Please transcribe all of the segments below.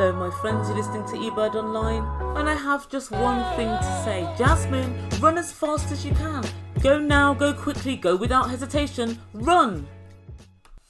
Hello my friends, you're listening to Ebird Online, and I have just one thing to say. Jasmine, run as fast as you can. Go now, go quickly, go without hesitation, run!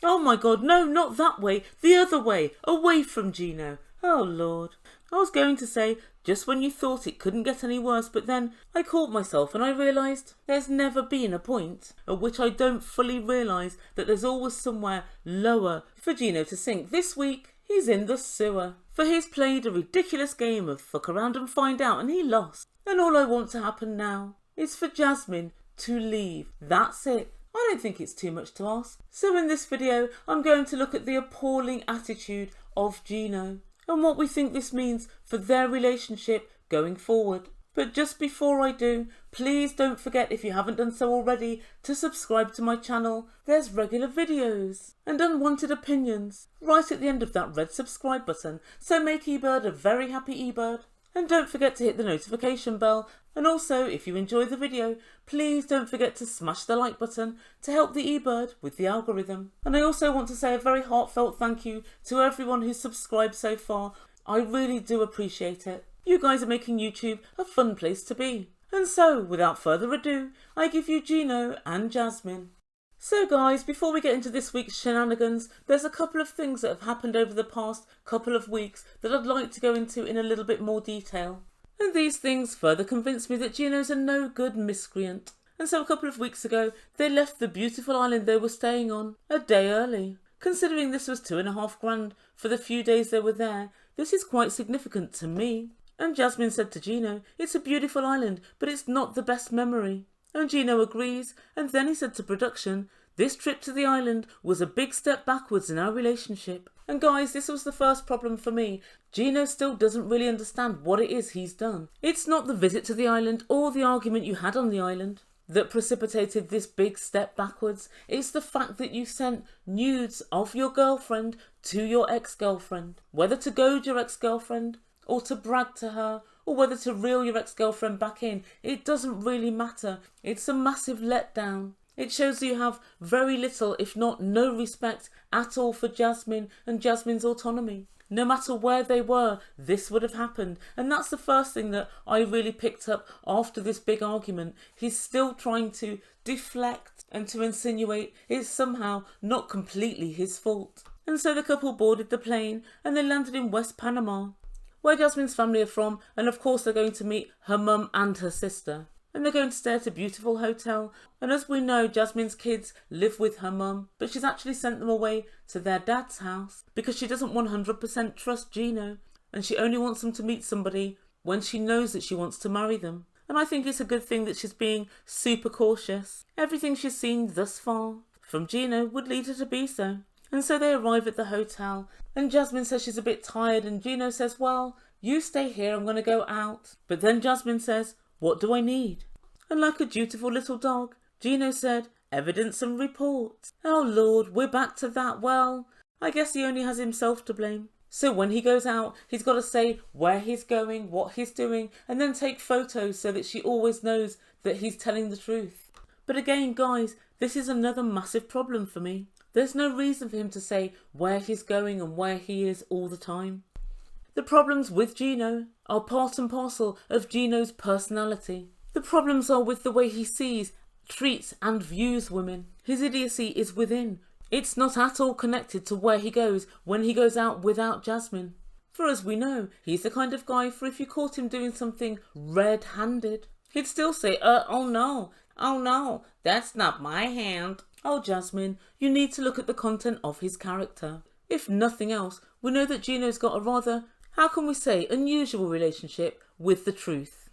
Oh my god, no, not that way, the other way, away from Gino. Oh lord. I was going to say, just when you thought it couldn't get any worse, but then I caught myself and I realised there's never been a point at which I don't fully realise that there's always somewhere lower for Gino to sink. This week, he's in the sewer. For he's played a ridiculous game of fuck around and find out, and he lost. And all I want to happen now is for Jasmine to leave. That's it. I don't think it's too much to ask. So in this video, I'm going to look at the appalling attitude of Gino and what we think this means for their relationship going forward. But just before I do, please don't forget, if you haven't done so already, to subscribe to my channel. There's regular videos and unwanted opinions right at the end of that red subscribe button. So make Ebird a very happy Ebird. And don't forget to hit the notification bell. And also, if you enjoy the video, please don't forget to smash the like button to help the Ebird with the algorithm. And I also want to say a very heartfelt thank you to everyone who's subscribed so far. I really do appreciate it. You guys are making YouTube a fun place to be. And so, without further ado, I give you Gino and Jasmine. So guys, before we get into this week's shenanigans, there's a couple of things that have happened over the past couple of weeks that I'd like to go into in a little bit more detail. And these things further convince me that Gino's a no good miscreant. And so a couple of weeks ago, they left the beautiful island they were staying on a day early. Considering this was $2,500 for the few days they were there, this is quite significant to me. And Jasmine said to Gino, it's a beautiful island, but it's not the best memory. And Gino agrees, and then he said to production, this trip to the island was a big step backwards in our relationship. And guys, this was the first problem for me. Gino still doesn't really understand what it is he's done. It's not the visit to the island or the argument you had on the island that precipitated this big step backwards. It's the fact that you sent nudes of your girlfriend to your ex-girlfriend. Whether to goad your ex-girlfriend or to brag to her, or whether to reel your ex-girlfriend back in, it doesn't really matter. It's a massive letdown. It shows you have very little, if not no respect at all for Jasmine and Jasmine's autonomy. No matter where they were, this would have happened. And that's the first thing that I really picked up after this big argument. He's still trying to deflect and to insinuate it's somehow not completely his fault. And so the couple boarded the plane and they landed in West Panama, where Jasmine's family are from, and of course they're going to meet her mum and her sister. And they're going to stay at a beautiful hotel, and as we know, Jasmine's kids live with her mum, but she's actually sent them away to their dad's house because she doesn't 100% trust Gino, and she only wants them to meet somebody when she knows that she wants to marry them. And I think it's a good thing that she's being super cautious. Everything she's seen thus far from Gino would lead her to be so. And so they arrive at the hotel, and Jasmine says she's a bit tired, and Gino says, well, you stay here, I'm going to go out. But then Jasmine says, what do I need? And like a dutiful little dog, Gino said, evidence and reports. Oh Lord, we're back to that. Well, I guess he only has himself to blame. So when he goes out, he's got to say where he's going, what he's doing, and then take photos so that she always knows that he's telling the truth. But again, guys, this is another massive problem for me. There's no reason for him to say where he's going and where he is all the time. The problems with Gino are part and parcel of Gino's personality. The problems are with the way he sees, treats and views women. His idiocy is within. It's not at all connected to where he goes when he goes out without Jasmine. For as we know, he's the kind of guy for if you caught him doing something red-handed, he'd still say, oh no, that's not my hand. Oh Jasmine, you need to look at the content of his character. If nothing else, we know that Gino's got a rather, how can we say, unusual relationship with the truth.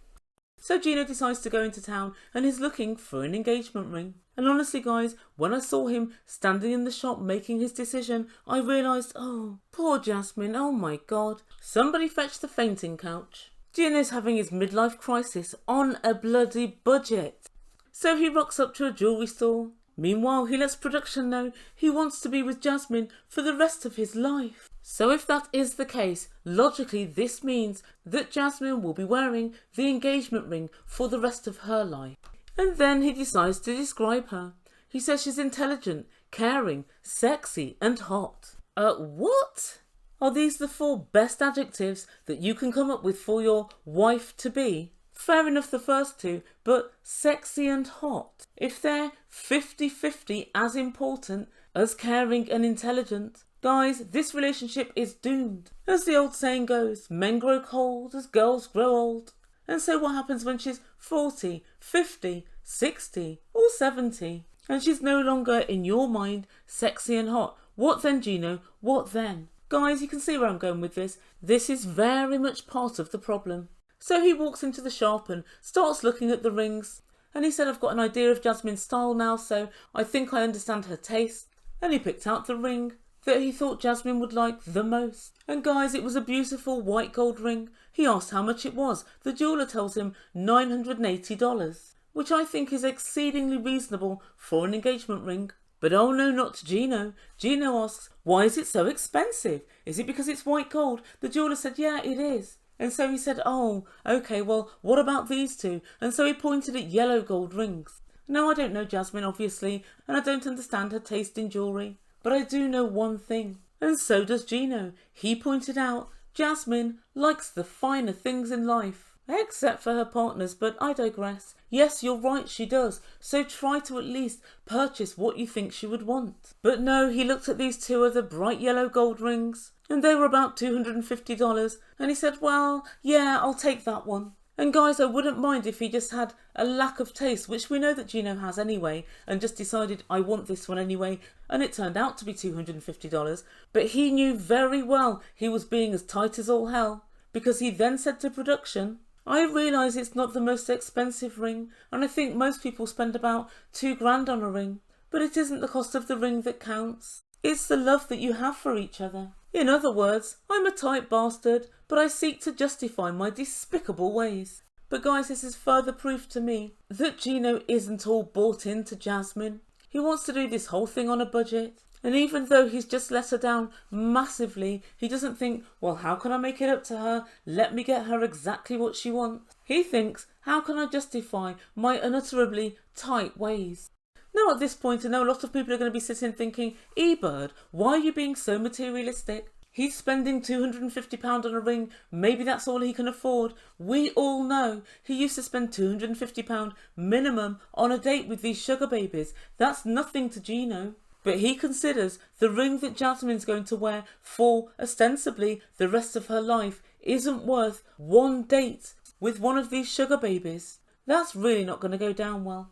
So Gino decides to go into town and is looking for an engagement ring. And honestly guys, when I saw him standing in the shop making his decision, I realised, oh, poor Jasmine, oh my god. Somebody fetch the fainting couch. Gino's having his midlife crisis on a bloody budget. So he rocks up to a jewellery store. Meanwhile, he lets production know he wants to be with Jasmine for the rest of his life. So if that is the case, logically this means that Jasmine will be wearing the engagement ring for the rest of her life. And then he decides to describe her. He says she's intelligent, caring, sexy and hot. What? Are these the 4 best adjectives that you can come up with for your wife-to-be? Fair enough the first 2, but sexy and hot, if they're 50-50 as important as caring and intelligent, guys, this relationship is doomed. As the old saying goes, men grow cold as girls grow old. And so what happens when she's 40, 50, 60 or 70 and she's no longer in your mind sexy and hot? What then, Gino? What then? Guys, you can see where I'm going with this. This is very much part of the problem. So he walks into the shop and starts looking at the rings. And he said, I've got an idea of Jasmine's style now, so I think I understand her taste. And he picked out the ring that he thought Jasmine would like the most. And guys, it was a beautiful white gold ring. He asked how much it was. The jeweller tells him $980, which I think is exceedingly reasonable for an engagement ring. But oh no, not to Gino. Gino asks, why is it so expensive? Is it because it's white gold? The jeweller said, yeah, it is. And so he said, oh, okay, well, what about these 2? And so he pointed at yellow gold rings. Now, I don't know Jasmine, obviously, and I don't understand her taste in jewellery. But I do know one thing, and so does Gino. He pointed out Jasmine likes the finer things in life, except for her partners, but I digress. Yes, you're right, she does, so try to at least purchase what you think she would want. But no, he looked at these 2 other bright yellow gold rings, and they were about $250, and he said, well, yeah, I'll take that one. And guys, I wouldn't mind if he just had a lack of taste, which we know that Gino has anyway, and just decided, I want this one anyway, and it turned out to be $250. But he knew very well he was being as tight as all hell, because he then said to production, I realise it's not the most expensive ring, and I think most people spend about $2,000 on a ring, but it isn't the cost of the ring that counts. It's the love that you have for each other. In other words, I'm a tight bastard, but I seek to justify my despicable ways. But guys, this is further proof to me that Gino isn't all bought into Jasmine. He wants to do this whole thing on a budget. And even though he's just let her down massively, he doesn't think, well, how can I make it up to her? Let me get her exactly what she wants. He thinks, how can I justify my unutterably tight ways? Now at this point, I know a lot of people are going to be sitting thinking, Ebird, why are you being so materialistic? He's spending £250 on a ring, maybe that's all he can afford. We all know he used to spend £250 minimum on a date with these sugar babies. That's nothing to Gino. But he considers the ring that Jasmine's going to wear for, ostensibly, the rest of her life isn't worth one date with one of these sugar babies. That's really not going to go down well.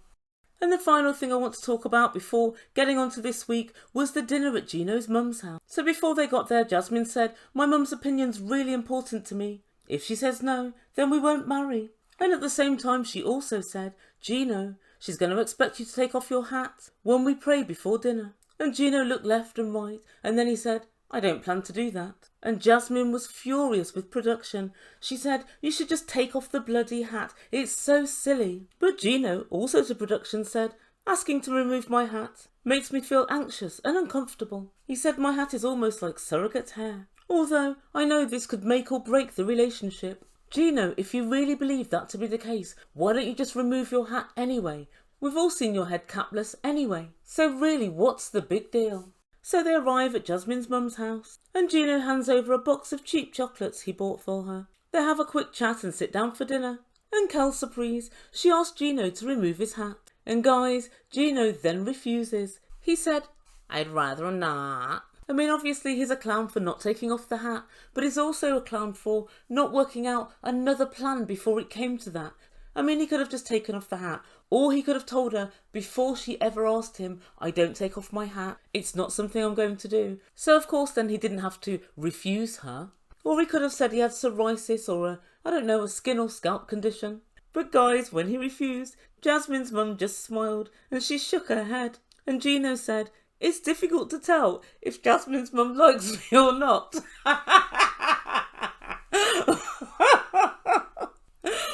And the final thing I want to talk about before getting on to this week was the dinner at Gino's mum's house. So before they got there, Jasmine said, my mum's opinion's really important to me. If she says no, then we won't marry. And at the same time, she also said, Gino, she's going to expect you to take off your hat when we pray before dinner. And Gino looked left and right, and then he said, I don't plan to do that. And Jasmine was furious with production. She said, you should just take off the bloody hat. It's so silly. But Gino, also to production, said, asking to remove my hat makes me feel anxious and uncomfortable. He said my hat is almost like surrogate hair. Although I know this could make or break the relationship. Gino, if you really believe that to be the case, why don't you just remove your hat anyway? We've all seen your head capless anyway. So really, what's the big deal? So they arrive at Jasmine's mum's house, and Gino hands over a box of cheap chocolates he bought for her. They have a quick chat and sit down for dinner. And Cal's surprise, she asks Gino to remove his hat. And guys, Gino then refuses. He said, I'd rather not. I mean, obviously he's a clown for not taking off the hat, but he's also a clown for not working out another plan before it came to that. I mean, he could have just taken off the hat, or he could have told her before she ever asked him, I don't take off my hat, it's not something I'm going to do. So of course then he didn't have to refuse her. Or he could have said he had psoriasis or a skin or scalp condition. But guys, when he refused, Jasmine's mum just smiled and she shook her head. And Gino said, it's difficult to tell if Jasmine's mum likes me or not.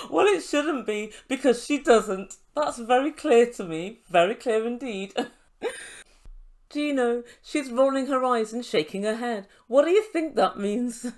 Well, it shouldn't be, because she doesn't. That's very clear to me. Very clear indeed. Gino, she's rolling her eyes and shaking her head. What do you think that means?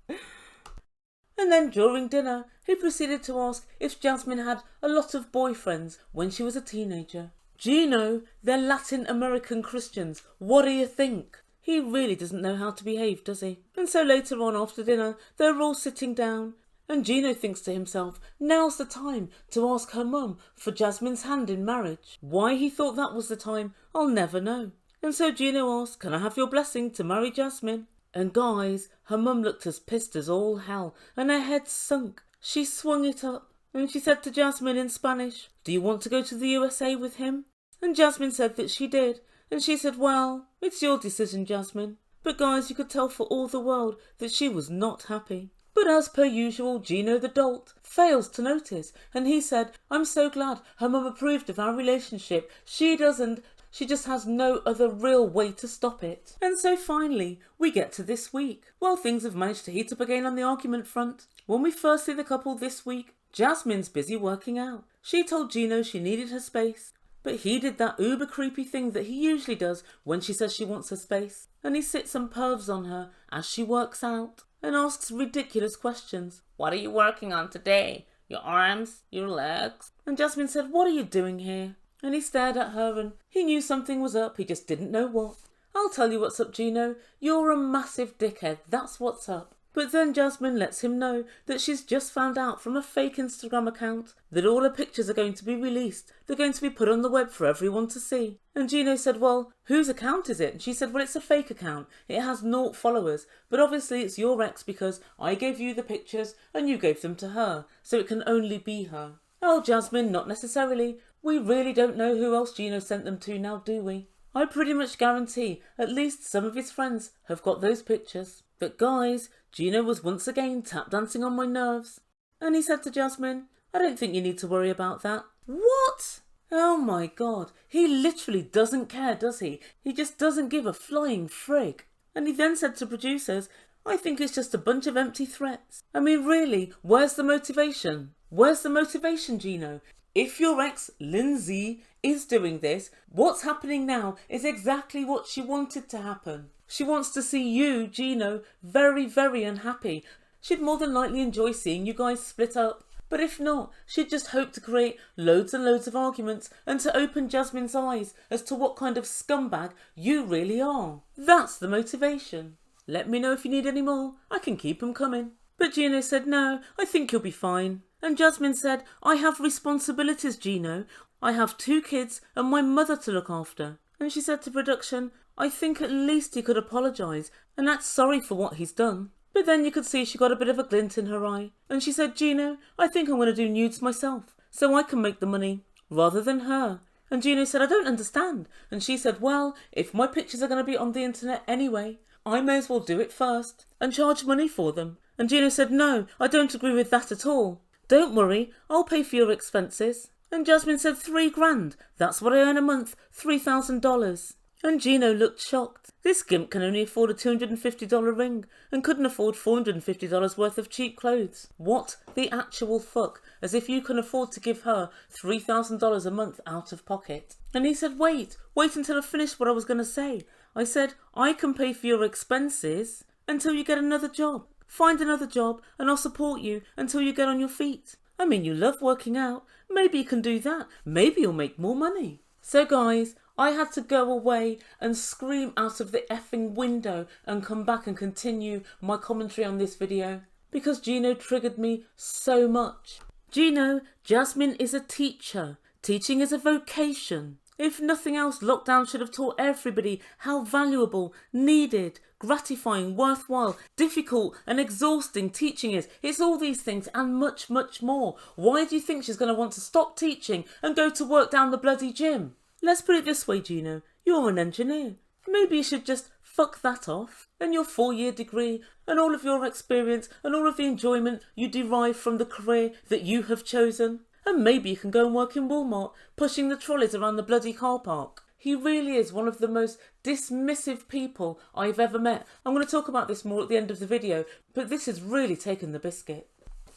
And then during dinner, he proceeded to ask if Jasmine had a lot of boyfriends when she was a teenager. Gino, they're Latin American Christians. What do you think? He really doesn't know how to behave, does he? And so later on after dinner, they're all sitting down. And Gino thinks to himself, now's the time to ask her mum for Jasmine's hand in marriage. Why he thought that was the time, I'll never know. And so Gino asks, can I have your blessing to marry Jasmine? And guys, her mum looked as pissed as all hell, and her head sunk. She swung it up, and she said to Jasmine in Spanish, do you want to go to the USA with him? And Jasmine said that she did, and she said, well, it's your decision, Jasmine. But guys, you could tell for all the world that she was not happy. But as per usual, Gino the dolt fails to notice, and he said, I'm so glad her mum approved of our relationship. She doesn't. She just has no other real way to stop it. And so finally, we get to this week. Well, things have managed to heat up again on the argument front. When we first see the couple this week, Jasmine's busy working out. She told Gino she needed her space, but he did that uber creepy thing that he usually does when she says she wants her space. And he sits and pervs on her as she works out and asks ridiculous questions. What are you working on today? Your arms? Your legs? And Jasmine said, what are you doing here? And he stared at her and he knew something was up, he just didn't know what. I'll tell you what's up, Gino. You're a massive dickhead, that's what's up. But then Jasmine lets him know that she's just found out from a fake Instagram account that all her pictures are going to be released. They're going to be put on the web for everyone to see. And Gino said, well, whose account is it? And she said, well, it's a fake account. It has 0 followers. But obviously it's your ex because I gave you the pictures and you gave them to her. So it can only be her. Oh, Jasmine, not necessarily. We really don't know who else Gino sent them to now, do we? I pretty much guarantee at least some of his friends have got those pictures. But guys, Gino was once again tap dancing on my nerves. And he said to Jasmine, I don't think you need to worry about that. What? Oh my god, he literally doesn't care, does he? He just doesn't give a flying frig. And he then said to producers, I think it's just a bunch of empty threats. I mean, really, where's the motivation? Where's the motivation, Gino? If your ex, Lindsay, is doing this, what's happening now is exactly what she wanted to happen. She wants to see you, Gino, very, very unhappy. She'd more than likely enjoy seeing you guys split up. But if not, she'd just hope to create loads and loads of arguments and to open Jasmine's eyes as to what kind of scumbag you really are. That's the motivation. Let me know if you need any more. I can keep them coming. But Gino said, no, I think you'll be fine. And Jasmine said, I have responsibilities, Gino. I have 2 kids and my mother to look after. And she said to production, I think at least he could apologise and act sorry for what he's done. But then you could see she got a bit of a glint in her eye. And she said, Gino, I think I'm going to do nudes myself so I can make the money rather than her. And Gino said, I don't understand. And she said, well, if my pictures are going to be on the internet anyway, I may as well do it first and charge money for them. And Gino said, no, I don't agree with that at all. Don't worry, I'll pay for your expenses. And Jasmine said, 3 grand. That's what I earn a month, $3,000. And Gino looked shocked. This gimp can only afford a $250 ring and couldn't afford $450 worth of cheap clothes. What the actual fuck? As if you can afford to give her $3,000 a month out of pocket. And he said, wait until I finish what I was going to say. I said, I can pay for your expenses until you get another job. Find another job and I'll support you until you get on your feet. I mean, you love working out. Maybe you can do that. Maybe you'll make more money. So guys, I had to go away and scream out of the effing window and come back and continue my commentary on this video because Gino triggered me so much. Gino, Jasmine is a teacher. Teaching is a vocation. If nothing else, lockdown should have taught everybody how valuable, needed, gratifying, worthwhile, difficult and exhausting teaching is. It's all these things and much, much more. Why do you think she's going to want to stop teaching and go to work down the bloody gym? Let's put it this way, Gino. You're an engineer. Maybe you should just fuck that off. And your 4-year degree and all of your experience and all of the enjoyment you derive from the career that you have chosen. And maybe you can go and work in Walmart, pushing the trolleys around the bloody car park. He really is one of the most dismissive people I've ever met. I'm going to talk about this more at the end of the video, but this has really taken the biscuit.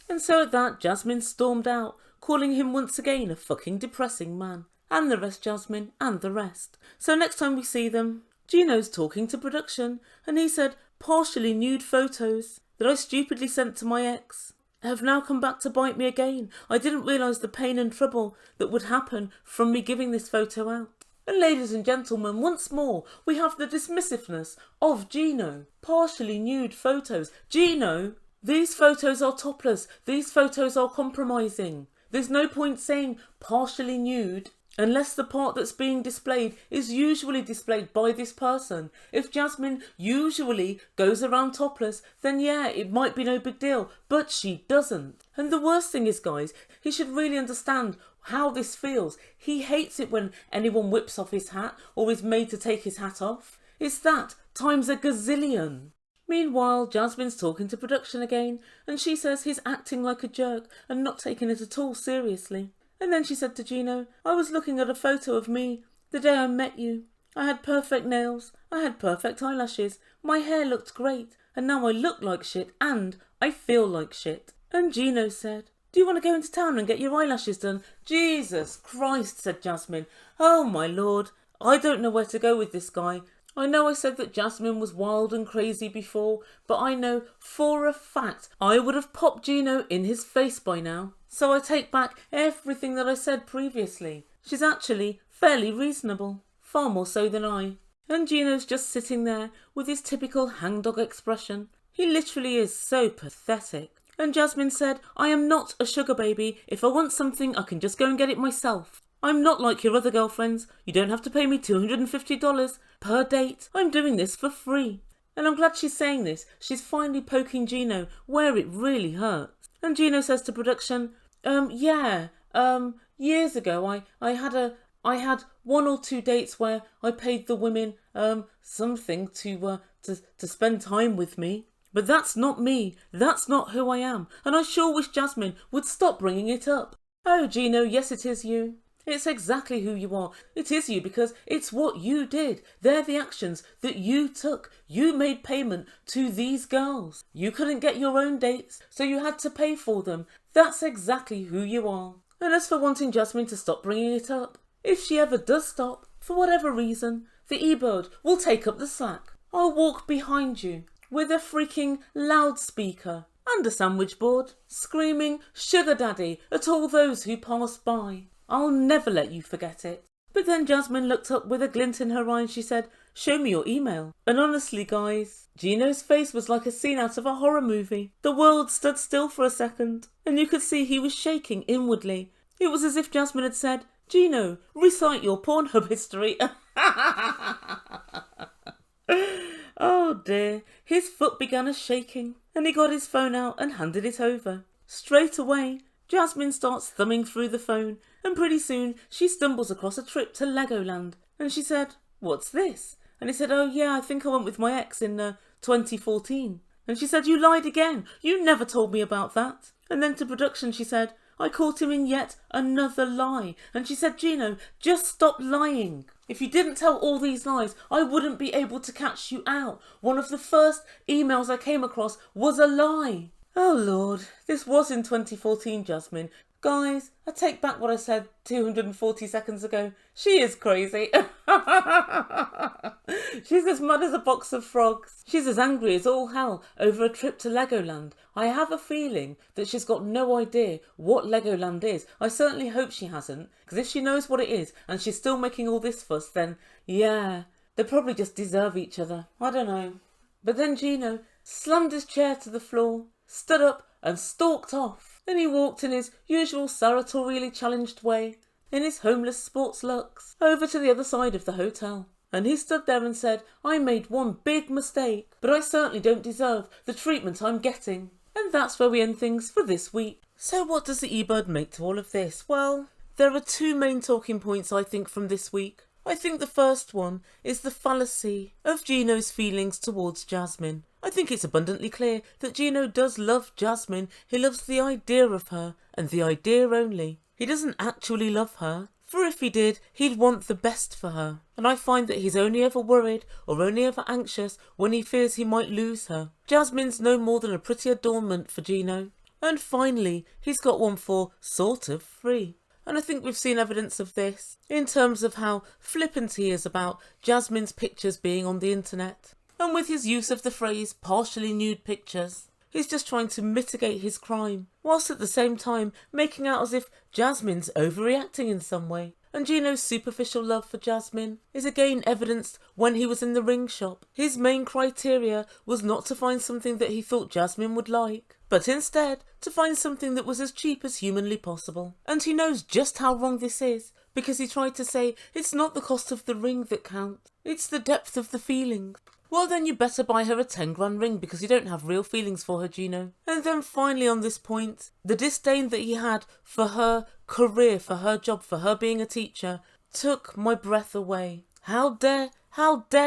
And so at that, Jasmine stormed out, calling him once again a fucking depressing man. And the rest, Jasmine, and the rest. So next time we see them, Gino's talking to production, and he said, partially nude photos that I stupidly sent to my ex have now come back to bite me again. I didn't realise the pain and trouble that would happen from me giving this photo out. And ladies and gentlemen, once more, we have the dismissiveness of Gino. Partially nude photos. Gino, these photos are topless. These photos are compromising. There's no point saying partially nude unless the part that's being displayed is usually displayed by this person. If Jasmine usually goes around topless, then yeah, it might be no big deal, but she doesn't. And the worst thing is, guys, he should really understand how this feels. He hates it when anyone whips off his hat or is made to take his hat off. It's that times a gazillion. Meanwhile, Jasmine's talking to production again, and she says he's acting like a jerk and not taking it at all seriously. And then she said to Gino, I was looking at a photo of me the day I met you. I had perfect nails, I had perfect eyelashes, my hair looked great, and now I look like shit and I feel like shit. And Gino said, do you want to go into town and get your eyelashes done? Jesus Christ, said Jasmine. Oh my lord, I don't know where to go with this guy. I know I said that Jasmine was wild and crazy before, but I know for a fact I would have popped Gino in his face by now. So I take back everything that I said previously. She's actually fairly reasonable, far more so than I. And Gino's just sitting there with his typical hangdog expression. He literally is so pathetic. And Jasmine said, I am not a sugar baby. If I want something, I can just go and get it myself. I'm not like your other girlfriends. You don't have to pay me $250 per date. I'm doing this for free. And I'm glad she's saying this. She's finally poking Gino where it really hurts. And Gino says to production, years ago I had 1 or 2 dates where I paid the women something to spend time with me. But that's not me. That's not who I am. And I sure wish Jasmine would stop bringing it up. Oh, Gino, yes, it is you. It's exactly who you are. It is you because it's what you did. They're the actions that you took. You made payment to these girls. You couldn't get your own dates, so you had to pay for them. That's exactly who you are. And as for wanting Jasmine to stop bringing it up, if she ever does stop, for whatever reason, the Ebird will take up the slack. I'll walk behind you with a freaking loudspeaker and a sandwich board, screaming sugar daddy at all those who pass by. I'll never let you forget it. But then Jasmine looked up with a glint in her eye and she said, show me your email. And honestly, guys, Gino's face was like a scene out of a horror movie. The world stood still for a second, and you could see he was shaking inwardly. It was as if Jasmine had said, Gino, recite your Pornhub history. Oh dear, his foot began a shaking, and he got his phone out and handed it over. Straight away, Jasmine starts thumbing through the phone, and pretty soon she stumbles across a trip to Legoland. And she said, what's this? And he said, oh yeah, I think I went with my ex in 2014. And she said, you lied again. You never told me about that. And then to production she said, I caught him in yet another lie. And she said, Gino, just stop lying. If you didn't tell all these lies, I wouldn't be able to catch you out. One of the first emails I came across was a lie. Oh Lord, this was in 2014, Jasmine. Guys, I take back what I said 240 seconds ago. She is crazy. She's as mad as a box of frogs. She's as angry as all hell over a trip to Legoland. I have a feeling that she's got no idea what Legoland is. I certainly hope she hasn't, because if she knows what it is and she's still making all this fuss, then yeah, they probably just deserve each other. I don't know. But then Gino slammed his chair to the floor, stood up and stalked off. Then he walked in his usual sartorially challenged way, in his homeless sports looks, over to the other side of the hotel. And he stood there and said, I made one big mistake, but I certainly don't deserve the treatment I'm getting. And that's where we end things for this week. So what does the Ebird make to all of this? Well, there are 2 main talking points I think from this week. I think the first one is the fallacy of Gino's feelings towards Jasmine. I think it's abundantly clear that Gino does love Jasmine. He loves the idea of her, and the idea only. He doesn't actually love her, for if he did, he'd want the best for her. And I find that he's only ever worried or only ever anxious when he fears he might lose her. Jasmine's no more than a pretty adornment for Gino. And finally, he's got one for sort of free. And I think we've seen evidence of this in terms of how flippant he is about Jasmine's pictures being on the internet. And with his use of the phrase partially nude pictures, he's just trying to mitigate his crime, whilst at the same time making out as if Jasmine's overreacting in some way. And Gino's superficial love for Jasmine is again evidenced when he was in the ring shop. His main criteria was not to find something that he thought Jasmine would like, but instead to find something that was as cheap as humanly possible. And he knows just how wrong this is, because he tried to say it's not the cost of the ring that counts, it's the depth of the feelings. Well, then you better buy her a 10 grand ring because you don't have real feelings for her, Gino. And then finally on this point, the disdain that he had for her career, for her job, for her being a teacher, took my breath away. How dare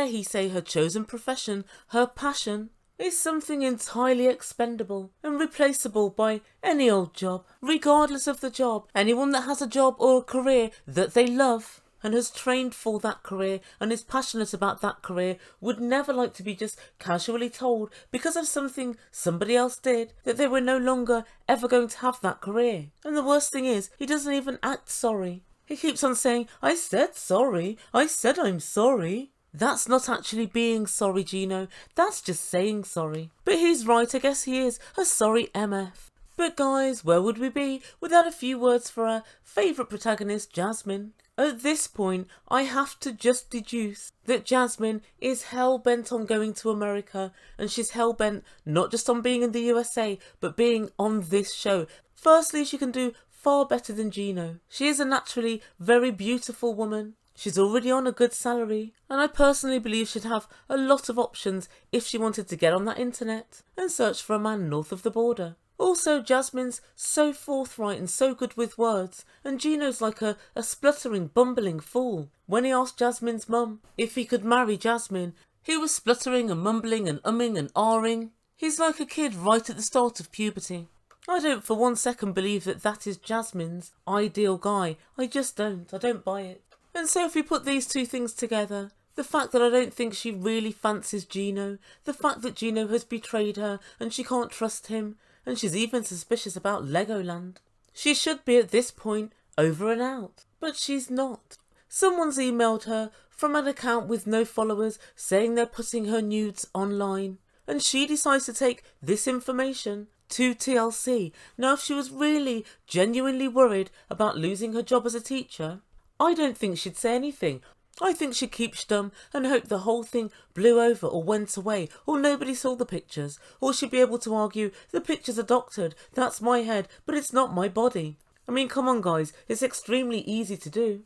he say her chosen profession, her passion, is something entirely expendable and replaceable by any old job. Regardless of the job, anyone that has a job or a career that they love and has trained for that career and is passionate about that career would never like to be just casually told because of something somebody else did that they were no longer ever going to have that career. And the worst thing is, he doesn't even act sorry. He keeps on saying, I said sorry, I said I'm sorry. That's not actually being sorry, Gino, that's just saying sorry. But he's right, I guess he is a sorry MF. But guys, where would we be without a few words for our favourite protagonist, Jasmine? At this point, I have to just deduce that Jasmine is hell-bent on going to America, and she's hell-bent not just on being in the USA, but being on this show. Firstly, she can do far better than Gino. She is a naturally very beautiful woman. She's already on a good salary, and I personally believe she'd have a lot of options if she wanted to get on that internet and search for a man north of the border. Also, Jasmine's so forthright and so good with words, and Gino's like a spluttering, bumbling fool. When he asked Jasmine's mum if he could marry Jasmine, he was spluttering and mumbling and umming and ahhing. He's like a kid right at the start of puberty. I don't for 1 second believe that that is Jasmine's ideal guy. I just don't. I don't buy it. And so if we put these two things together, the fact that I don't think she really fancies Gino, the fact that Gino has betrayed her and she can't trust him, and she's even suspicious about Legoland. She should be at this point over and out, but she's not. Someone's emailed her from an account with no followers saying they're putting her nudes online, and she decides to take this information to TLC. Now, if she was really genuinely worried about losing her job as a teacher, I don't think she'd say anything. I think she'd keep stum and hope the whole thing blew over or went away or nobody saw the pictures, or she'd be able to argue the pictures are doctored, that's my head, but it's not my body. I mean, come on guys, it's extremely easy to do.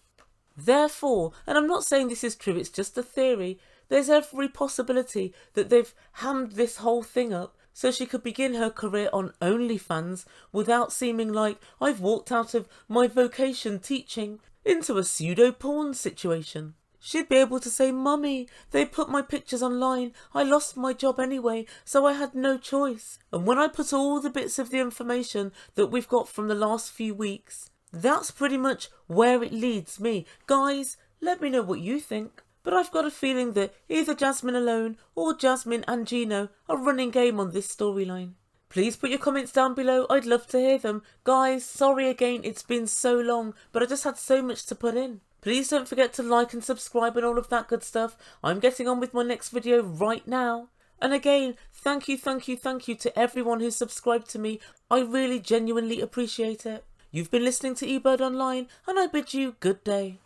Therefore, and I'm not saying this is true, it's just a theory, there's every possibility that they've hammed this whole thing up so she could begin her career on OnlyFans without seeming like I've walked out of my vocation teaching into a pseudo-porn situation. She'd be able to say, Mummy, they put my pictures online, I lost my job anyway, so I had no choice. And when I put all the bits of the information that we've got from the last few weeks, that's pretty much where it leads me. Guys, let me know what you think. But I've got a feeling that either Jasmine alone or Jasmine and Gino are running game on this storyline. Please put your comments down below, I'd love to hear them. Guys, sorry again, it's been so long, but I just had so much to put in. Please don't forget to like and subscribe and all of that good stuff. I'm getting on with my next video right now. And again, thank you to everyone who's subscribed to me. I really genuinely appreciate it. You've been listening to Ebird Online, and I bid you good day.